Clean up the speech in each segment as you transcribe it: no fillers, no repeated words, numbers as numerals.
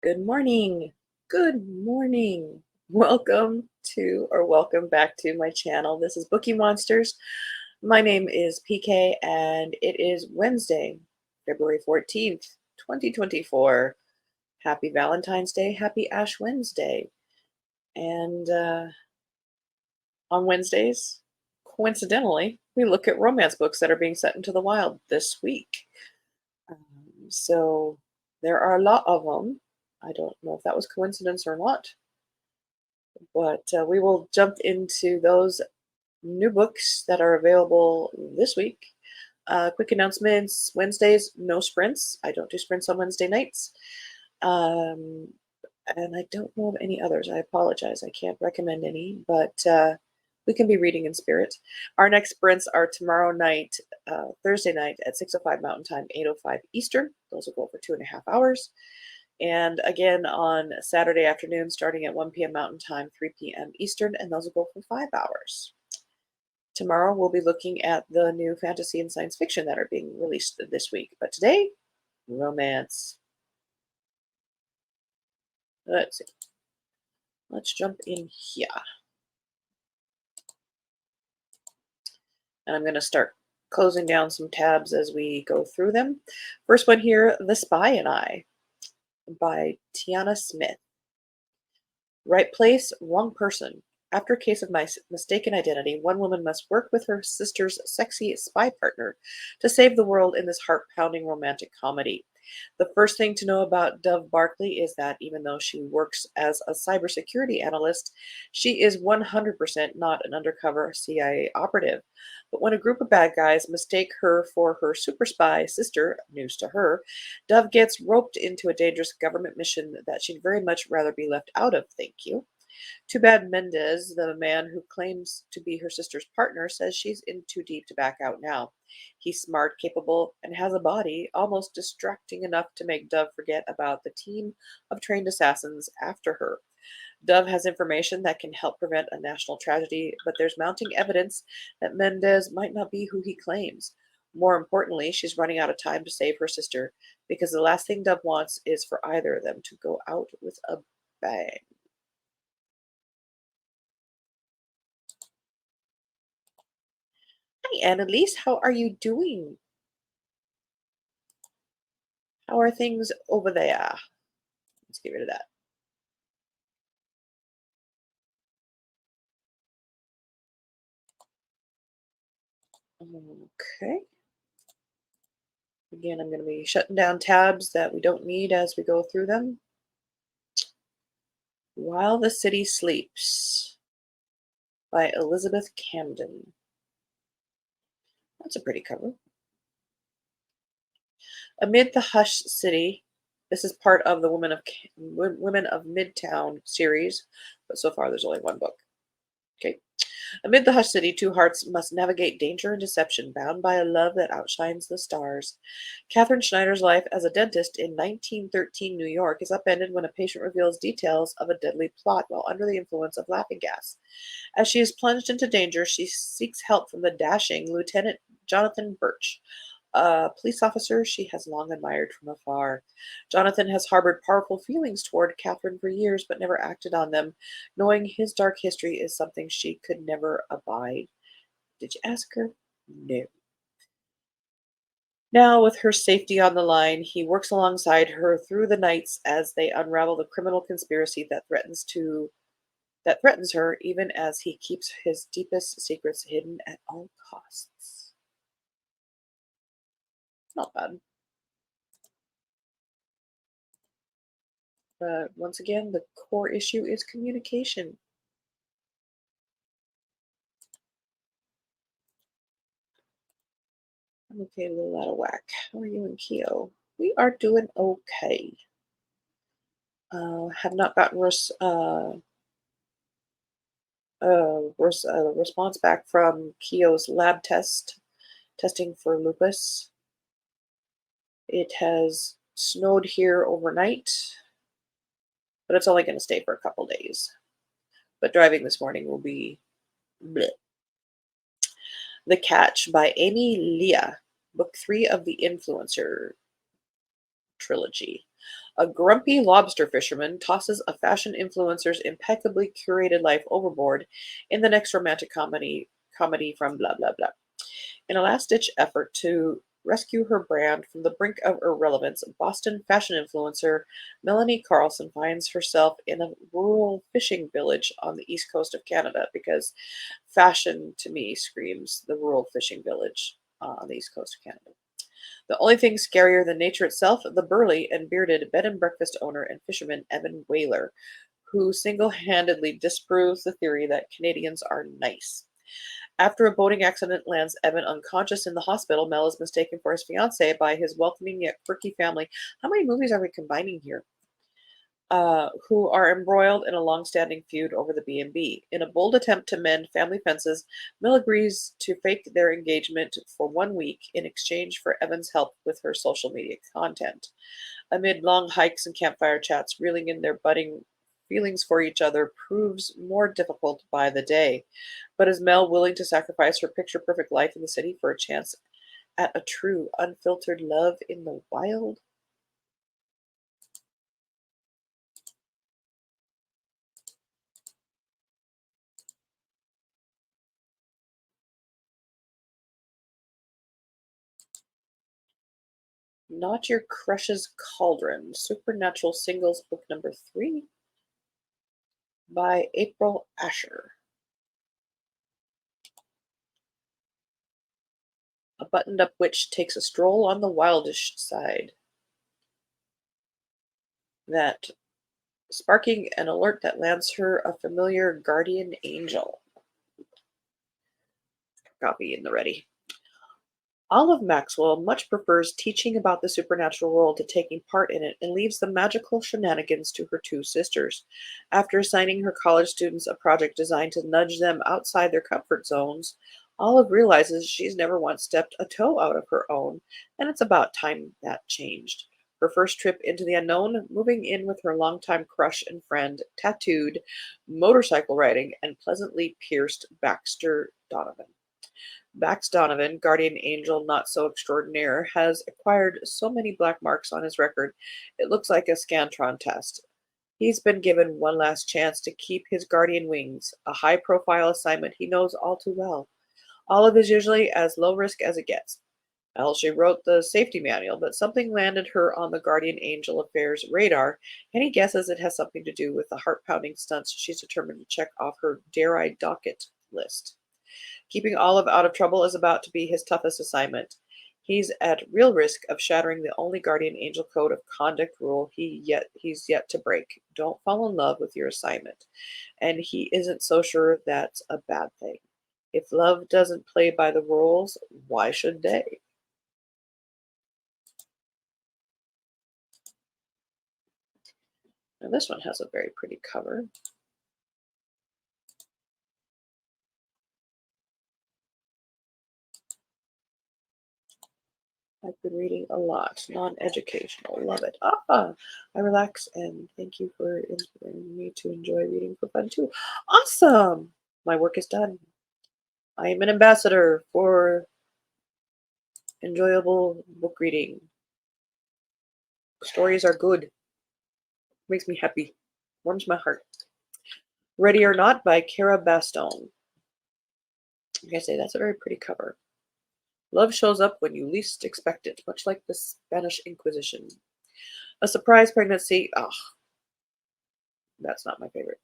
Good morning. Good morning. Welcome back to my channel. This is Bookie Monsters. My name is PK and it is Wednesday, February 14th, 2024. Happy Valentine's Day. Happy Ash Wednesday. And on Wednesdays, coincidentally, we look at romance books that are being set into the wild this week. So there are a lot of them. I don't know if that was coincidence or not, but we will jump into those new books that are available this week. Quick announcements: Wednesdays, no sprints. I don't do sprints on Wednesday nights. Um, and I don't know of any others. I apologize. I can't recommend any, but we can be reading in spirit. Our next sprints are tomorrow night, Thursday night at 6:05 Mountain Time, 8:05 Eastern. Those will go for 2.5 hours. And again on Saturday afternoon, starting at 1 p.m. Mountain Time, 3 p.m. Eastern, and those will go for 5 hours. Tomorrow, we'll be looking at the new fantasy and science fiction that are being released this week. But today, romance. Let's see. Let's jump in here. And I'm going to start closing down some tabs as we go through them. First one here, The Spy and I by Tiana Smith. Right place, wrong person. After a case of mistaken identity, one woman must work with her sister's sexy spy partner to save the world in this heart-pounding romantic comedy. The first thing to know about Dove Barkley is that even though she works as a cybersecurity analyst, she is 100% not an undercover CIA operative. But when a group of bad guys mistake her for her super spy sister, news to her, Dove gets roped into a dangerous government mission that she'd very much rather be left out of, thank you. Too bad Mendez, the man who claims to be her sister's partner, says she's in too deep to back out now. He's smart, capable, and has a body almost distracting enough to make Dove forget about the team of trained assassins after her. Dove has information that can help prevent a national tragedy, but there's mounting evidence that Mendez might not be who he claims. More importantly, she's running out of time to save her sister, because the last thing Dove wants is for either of them to go out with a bang. Hi, Annalise. How are you doing? How are things over there? Let's get rid of that. Okay. Again, I'm going to be shutting down tabs that we don't need as we go through them. While the City Sleeps by Elizabeth Camden. That's a pretty cover. Amid the Hush City, this is part of the Women of Midtown series, but so far there's only one book. Okay. Amid the hushed city, two hearts must navigate danger and deception, bound by a love that outshines the stars. Katherine Schneider's life as a dentist in 1913 New York is upended when a patient reveals details of a deadly plot while under the influence of laughing gas. As she is plunged into danger, she seeks help from the dashing Lieutenant Jonathan Birch, a police officer she has long admired from afar. Jonathan has harbored powerful feelings toward Catherine for years, but never acted on them, knowing his dark history is something she could never abide. Did you ask her? No. Now, with her safety on the line, he works alongside her through the nights as they unravel the criminal conspiracy that threatens her, even as he keeps his deepest secrets hidden at all costs. Not bad. But once again, the core issue is communication. I'm okay, a little out of whack. How are you and Keo? We are doing okay. Have not gotten response back from Keo's lab testing for lupus. It has snowed here overnight, but it's only going to stay for a couple days. But driving this morning will be bleh. The Catch by Amy Leah, book 3 of The Influencer trilogy. A grumpy lobster fisherman tosses a fashion influencer's impeccably curated life overboard in the next romantic comedy from blah blah blah. In a last-ditch effort to rescue her brand from the brink of irrelevance, Boston fashion influencer Melanie Carlson finds herself in a rural fishing village on the east coast of Canada because fashion to me screams the rural fishing village on the east coast of Canada. The only thing scarier than nature itself, the burly and bearded bed and breakfast owner and fisherman Evan Whaler, who single-handedly disproves the theory that Canadians are nice. After a boating accident lands Evan unconscious in the hospital, Mel is mistaken for his fiancée by his welcoming yet quirky family. How many movies are we combining here? Who are embroiled in a long-standing feud over the B&B. In a bold attempt to mend family fences, Mel agrees to fake their engagement for 1 week in exchange for Evan's help with her social media content. Amid long hikes and campfire chats, reeling in their budding feelings for each other proves more difficult by the day. But is Mel willing to sacrifice her picture perfect life in the city for a chance at a true, unfiltered love in the wild? Not Your Crush's Cauldron, Supernatural Singles Book Number 3 by April Asher. A buttoned up witch takes a stroll on the wildish side, that sparking an alert that lands her a familiar guardian angel. Copy in the ready. Olive Maxwell much prefers teaching about the supernatural world to taking part in it and leaves the magical shenanigans to her two sisters. After assigning her college students a project designed to nudge them outside their comfort zones, Olive realizes she's never once stepped a toe out of her own, and it's about time that changed. Her first trip into the unknown, moving in with her longtime crush and friend, tattooed, motorcycle riding, and pleasantly pierced Baxter Donovan. Bax Donovan, guardian angel not so extraordinaire, has acquired so many black marks on his record, it looks like a Scantron test. He's been given one last chance to keep his guardian wings, a high profile assignment he knows all too well. Olive is usually as low risk as it gets. Well, she wrote the safety manual, but something landed her on the Guardian Angel Affairs radar, and he guesses it has something to do with the heart pounding stunts she's determined to check off her dare I docket list. Keeping Olive out of trouble is about to be his toughest assignment. He's at real risk of shattering the only guardian angel code of conduct rule he's yet to break. Don't fall in love with your assignment. And he isn't so sure that's a bad thing. If love doesn't play by the rules, why should they? Now this one has a very pretty cover. I've been reading a lot, non-educational, love it. I relax and thank you for inspiring me to enjoy reading for fun too. Awesome! My work is done. I am an ambassador for enjoyable book reading. Stories are good. Makes me happy. Warms my heart. Ready or Not by Cara Bastone. Like I say, that's a very pretty cover. Love shows up when you least expect it, much like the Spanish Inquisition. A surprise pregnancy. That's not my favorite.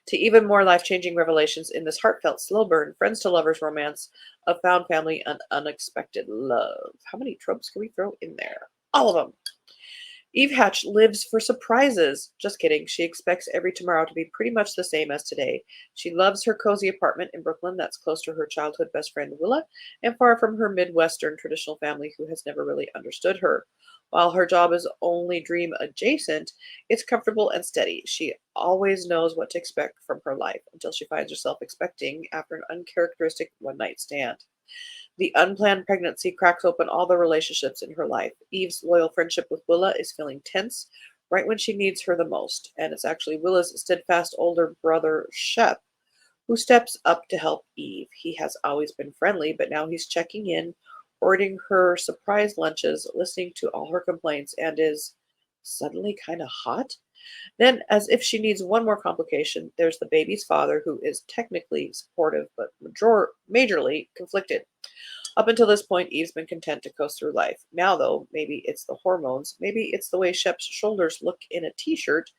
To even more life-changing revelations in this heartfelt, slow burn, friends to lovers romance of found family and unexpected love. How many tropes can we throw in there? All of them. Eve Hatch lives for surprises. Just kidding. She expects every tomorrow to be pretty much the same as today. She loves her cozy apartment in Brooklyn that's close to her childhood best friend Willa and far from her Midwestern traditional family who has never really understood her. While her job is only dream adjacent, it's comfortable and steady. She always knows what to expect from her life until she finds herself expecting after an uncharacteristic one night stand. The unplanned pregnancy cracks open all the relationships in her life. Eve's loyal friendship with Willa is feeling tense right when she needs her the most, and it's actually Willa's steadfast older brother, Shep, who steps up to help Eve. He has always been friendly, but now he's checking in, ordering her surprise lunches, listening to all her complaints, and is suddenly kind of hot. Then, as if she needs one more complication, there's the baby's father, who is technically supportive but majorly conflicted. Up until this point, Eve's been content to coast through life. Now, though, maybe it's the hormones, maybe it's the way Shep's shoulders look in a t shirt,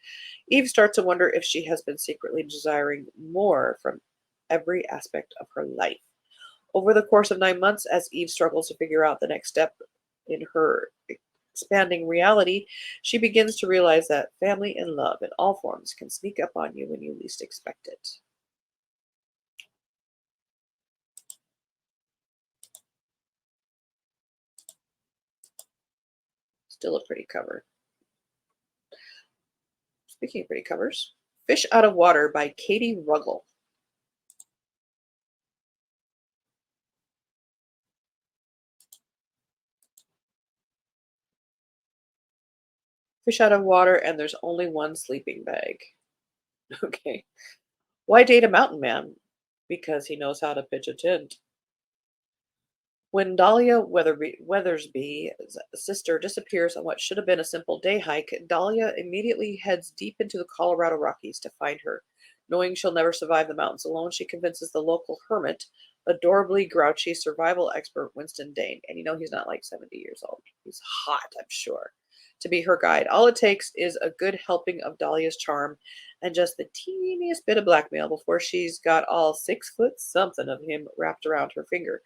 Eve starts to wonder if she has been secretly desiring more from every aspect of her life. Over the course of 9 months, as Eve struggles to figure out the next step in her expanding reality, she begins to realize that family and love in all forms can sneak up on you when you least expect it. Still a pretty cover. Speaking of pretty covers, Fish Out of Water by Katie Ruggles. Fish out of water, and there's only one sleeping bag. Okay. Why date a mountain man? Because he knows how to pitch a tent. When Dahlia Weathersby's sister disappears on what should have been a simple day hike, Dahlia immediately heads deep into the Colorado Rockies to find her. Knowing she'll never survive the mountains alone, she convinces the local hermit, adorably grouchy survival expert Winston Dane, and he's not like 70 years old. He's hot, I'm sure, to be her guide. All it takes is a good helping of Dahlia's charm and just the teeniest bit of blackmail before she's got all 6 foot something of him wrapped around her finger.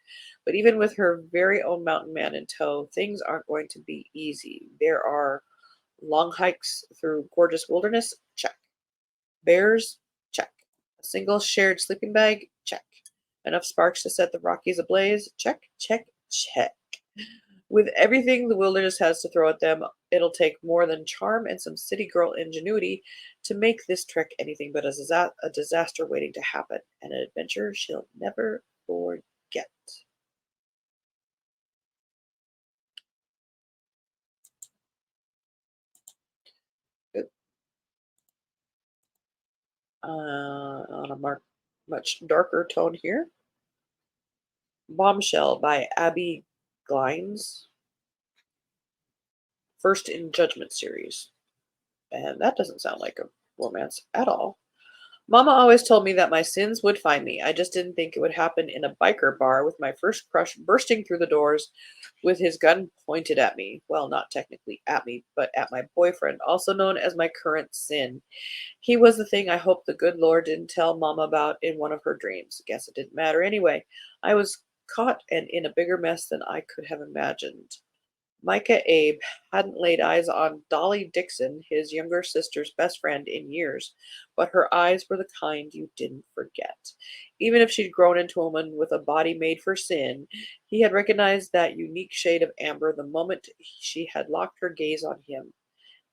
But even with her very own mountain man in tow, things aren't going to be easy. There are long hikes through gorgeous wilderness, check. Bears, check. A single shared sleeping bag, check. Enough sparks to set the Rockies ablaze, check, check, check. With everything the wilderness has to throw at them, it'll take more than charm and some city girl ingenuity to make this trek anything but a disaster waiting to happen, and an adventure she'll never forget. On a much darker tone here. Bombshell by Abby Glines, first in Judgment series. And that doesn't sound like a romance at all. Mama always told me that my sins would find me. I just didn't think it would happen in a biker bar with my first crush bursting through the doors with his gun pointed at me. Well, not technically at me, but at my boyfriend, also known as my current sin. He was the thing I hoped the good Lord didn't tell Mama about in one of her dreams. Guess it didn't matter anyway. I was caught and in a bigger mess than I could have imagined. Micah Abe hadn't laid eyes on Dolly Dixon, his younger sister's best friend, in years, but her eyes were the kind you didn't forget. Even if she'd grown into a woman with a body made for sin, he had recognized that unique shade of amber the moment she had locked her gaze on him.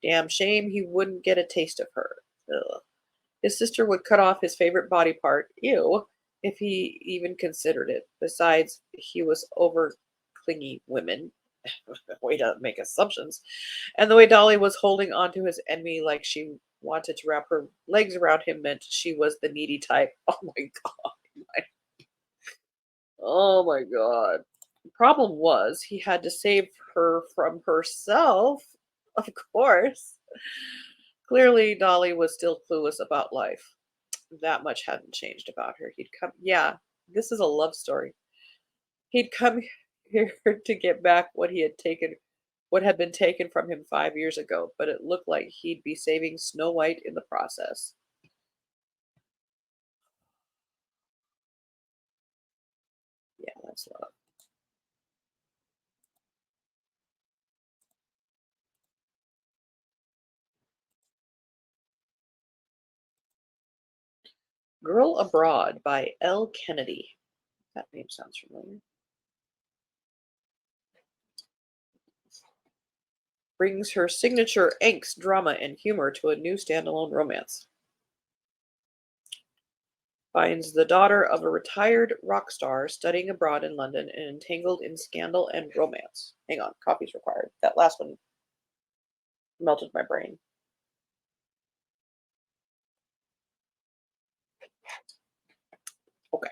Damn shame he wouldn't get a taste of her. Ugh. His sister would cut off his favorite body part, ew, if he even considered it. Besides, he was over clingy women. Way to make assumptions. And the way Dolly was holding onto his enemy like she wanted to wrap her legs around him meant she was the needy type. Oh my god. Oh my god. The problem was he had to save her from herself, of course. Clearly, Dolly was still clueless about life. That much hadn't changed about her. Yeah, this is a love story. He'd come here to get back what had been taken from him 5 years ago, but it looked like he'd be saving Snow White in the process. Yeah, that's love. Girl Abroad by L. Kennedy. That name sounds familiar. Brings her signature angst, drama, and humor to a new standalone romance. Finds the daughter of a retired rock star studying abroad in London and entangled in scandal and romance. Hang on, coffee's required. That last one melted my brain. Okay,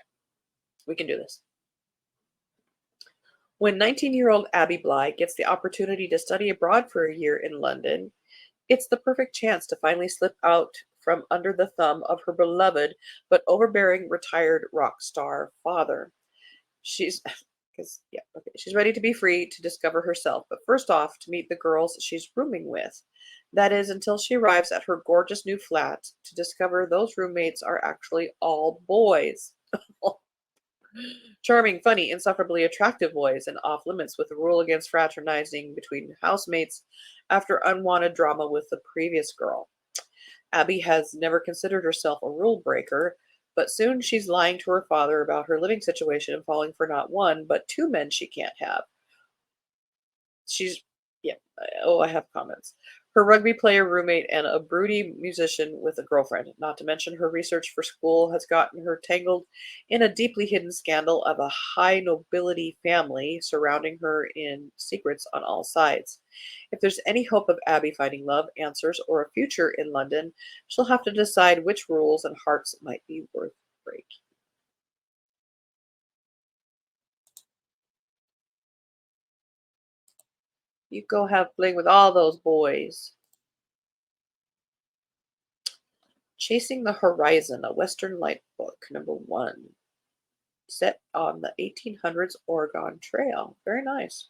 we can do this. When 19-year-old Abby Bly gets the opportunity to study abroad for a year in London, it's the perfect chance to finally slip out from under the thumb of her beloved but overbearing retired rock star father. She's because yeah, okay. She's ready to be free to discover herself, but first off, to meet the girls she's rooming with. That is, until she arrives at her gorgeous new flat to discover those roommates are actually all boys. Charming, funny, insufferably attractive boys, and off limits with the rule against fraternizing between housemates after unwanted drama with the previous girl. Abby has never considered herself a rule breaker, but soon she's lying to her father about her living situation and falling for not one, but two men she can't have. She's yeah. Oh, I have comments. Her rugby player roommate and a broody musician with a girlfriend. Not to mention her research for school has gotten her tangled in a deeply hidden scandal of a high nobility family surrounding her in secrets on all sides. If there's any hope of Abby finding love, answers, or a future in London, she'll have to decide which rules and hearts might be worth breaking. You go have fling with all those boys. Chasing the Horizon, a Western Light book, number one, set on the 1800s Oregon Trail. Very nice.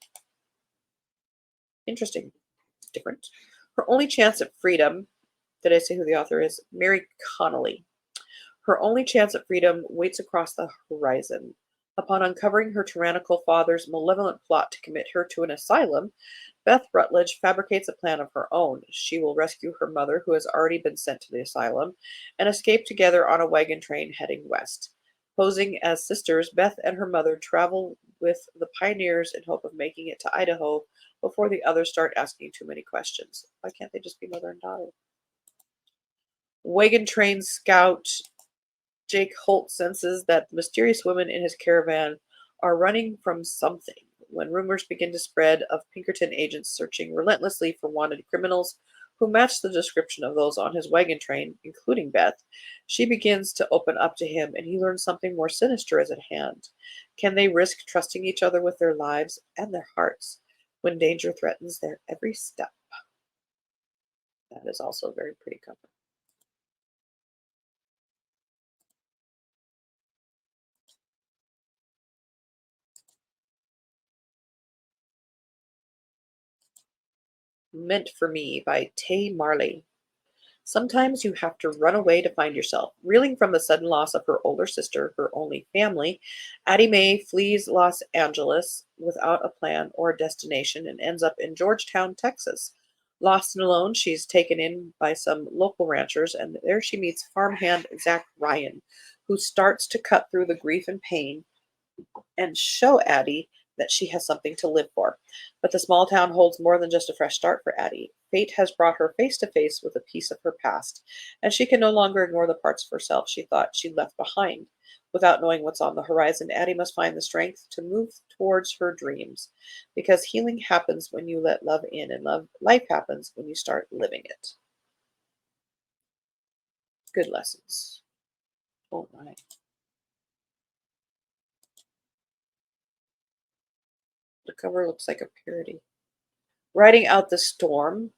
Interesting. Different. Her only chance at freedom. Did I say who the author is? Mary Connolly. Her only chance at freedom waits across the horizon. Upon uncovering her tyrannical father's malevolent plot to commit her to an asylum, Beth Rutledge fabricates a plan of her own. She will rescue her mother, who has already been sent to the asylum, and escape together on a wagon train heading west. Posing as sisters, Beth and her mother travel with the pioneers in hope of making it to Idaho before the others start asking too many questions. Why can't they just be mother and daughter? Wagon train scout Jake Holt senses that the mysterious women in his caravan are running from something. When rumors begin to spread of Pinkerton agents searching relentlessly for wanted criminals who match the description of those on his wagon train, including Beth, she begins to open up to him, and he learns something more sinister is at hand. Can they risk trusting each other with their lives and their hearts when danger threatens their every step? That is also a very pretty cover. Meant for Me by Tay Marley. Sometimes you have to run away to find yourself. Reeling from the sudden loss of her older sister, her only family, Addie Mae flees Los Angeles without a plan or a destination and ends up in Georgetown, Texas. Lost and alone, she's taken in by some local ranchers, and there she meets farmhand Zach Ryan, who starts to cut through the grief and pain and show Addie that she has something to live for. But the small town holds more than just a fresh start for Addie. Fate has brought her face to face with a piece of her past, and she can no longer ignore the parts of herself she thought she left behind. Without knowing what's on the horizon, Addie must find the strength to move towards her dreams, because healing happens when you let love in, and life happens when you start living it. Good lessons. All right. The cover looks like a parody. Riding Out the Storm,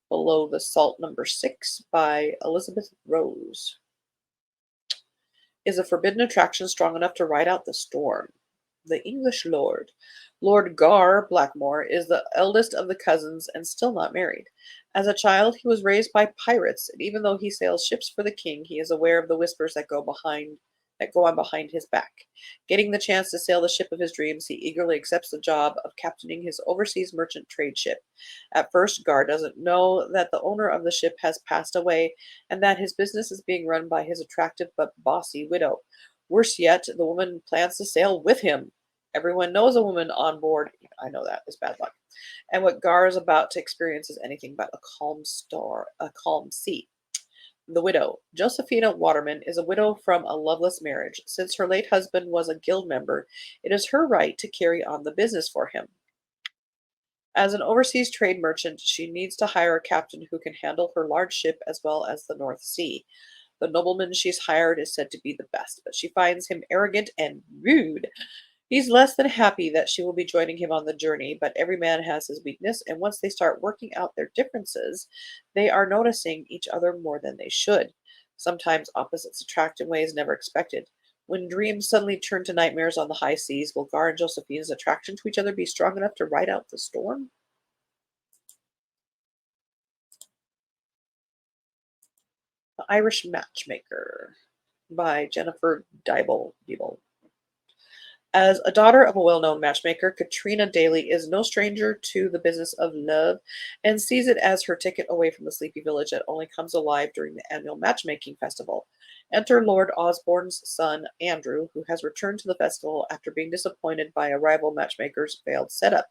Below the Salt number 6 by Elizabeth Rose. Is a forbidden attraction strong enough to ride out the storm? The English lord. Lord Gar Blackmore is the eldest of the cousins and still not married. As a child, he was raised by pirates, and even though he sails ships for the king, he is aware of the whispers that go on behind his back. Getting the chance to sail the ship of his dreams, he eagerly accepts the job of captaining his overseas merchant trade ship. At first, Gar doesn't know that the owner of the ship has passed away and that his business is being run by his attractive but bossy widow. Worse yet, the woman plans to sail with him. Everyone knows a woman on board. I know that is bad luck. And what Gar is about to experience is anything but a calm sea. The widow. Josephina Waterman is a widow from a loveless marriage. Since her late husband was a guild member, it is her right to carry on the business for him. As an overseas trade merchant, she needs to hire a captain who can handle her large ship as well as the North Sea. The nobleman she's hired is said to be the best, but she finds him arrogant and rude. He's less than happy that she will be joining him on the journey, but every man has his weakness, and once they start working out their differences, they are noticing each other more than they should. Sometimes opposites attract in ways never expected. When dreams suddenly turn to nightmares on the high seas, will Gar and Josephine's attraction to each other be strong enough to ride out the storm? The Irish Matchmaker by Jennifer Dybel. As a daughter of a well known matchmaker, Katrina Daly is no stranger to the business of love and sees it as her ticket away from the sleepy village that only comes alive during the annual matchmaking festival. Enter Lord Osborne's son, Andrew, who has returned to the festival after being disappointed by a rival matchmaker's failed setup.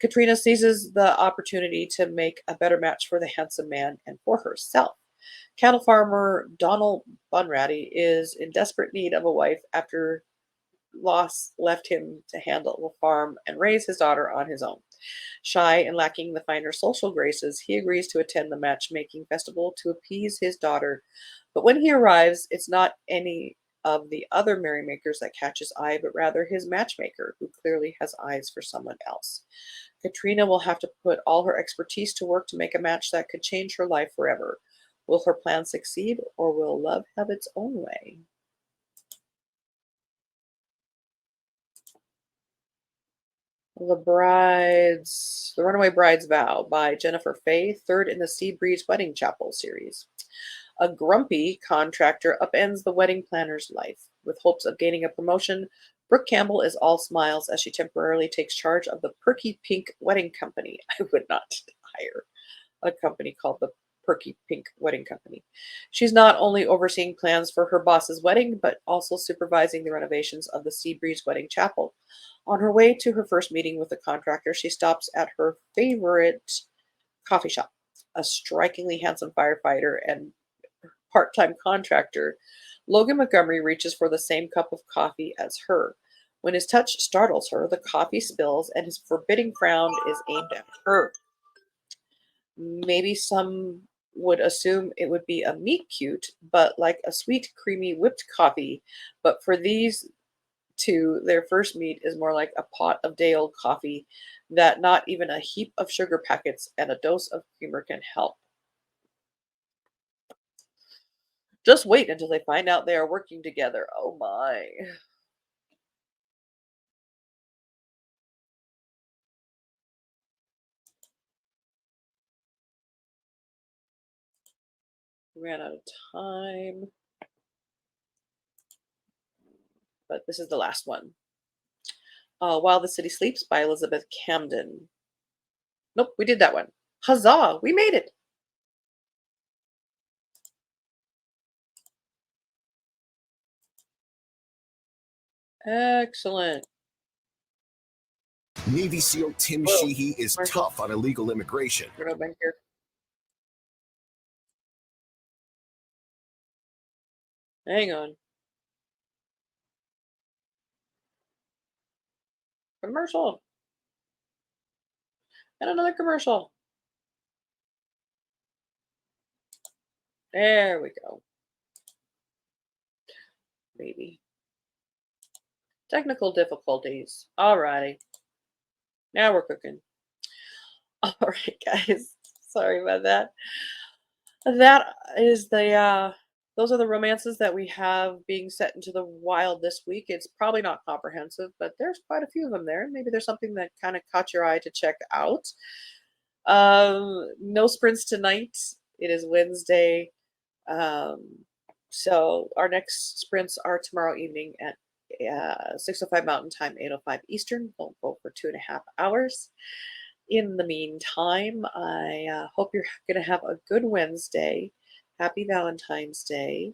Katrina seizes the opportunity to make a better match for the handsome man and for herself. Cattle farmer Donald Bunratty is in desperate need of a wife after loss left him to handle the farm and raise his daughter on his own. Shy and lacking the finer social graces, he agrees to attend the matchmaking festival to appease his daughter. But when he arrives, it's not any of the other merrymakers that catch his eye, but rather his matchmaker, who clearly has eyes for someone else. Katrina will have to put all her expertise to work to make a match that could change her life forever. Will her plan succeed, or will love have its own way? The Runaway Bride's Vow by Jennifer Fay, third in the Sea Breeze Wedding Chapel series. A grumpy contractor upends the wedding planner's life. With hopes of gaining a promotion, Brooke Campbell is all smiles as she temporarily takes charge of the Perky Pink Wedding Company. I would not hire a company called the Perky Pink Wedding Company. She's not only overseeing plans for her boss's wedding, but also supervising the renovations of the Seabreeze Wedding Chapel. On her way to her first meeting with the contractor, she stops at her favorite coffee shop. A strikingly handsome firefighter and part time contractor, Logan Montgomery reaches for the same cup of coffee as her. When his touch startles her, the coffee spills and his forbidding frown is aimed at her. Maybe some would assume it would be a meet cute, but like a sweet, creamy whipped coffee. But for these two, their first meet is more like a pot of day old coffee that not even a heap of sugar packets and a dose of creamer can help. Just wait until they find out they are working together. Oh my. Ran out of time, but this is the last one. While the City Sleeps by Elizabeth Camden. Nope, we did that one. Huzzah! We made it! Excellent. Navy SEAL Tim Whoa, Sheehy is commercial. tough on illegal immigration. Right over here. Hang on. Commercial. And another commercial. There we go. Maybe. Technical difficulties. Alrighty. Now we're cooking. Alright, guys. Sorry about that. That is those are the romances that we have being set into the wild this week. It's probably not comprehensive, but there's quite a few of them there. Maybe there's something that kind of caught your eye to check out. No sprints tonight. It is Wednesday. Um, so our next sprints are tomorrow evening at 6:05 Mountain Time, 8:05 Eastern. Don't go for 2.5 hours. In the meantime, I hope you're going to have a good Wednesday. Happy Valentine's Day.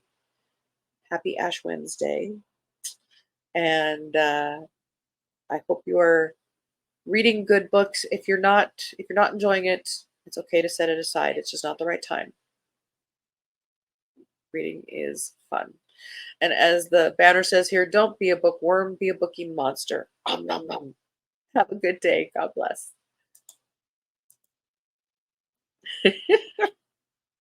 Happy Ash Wednesday. And I hope you are reading good books. If you're not enjoying it, it's okay to set it aside. It's just not the right time. Reading is fun. And as the banner says here, don't be a bookworm, be a bookie monster. Om, nom, nom. Have a good day. God bless.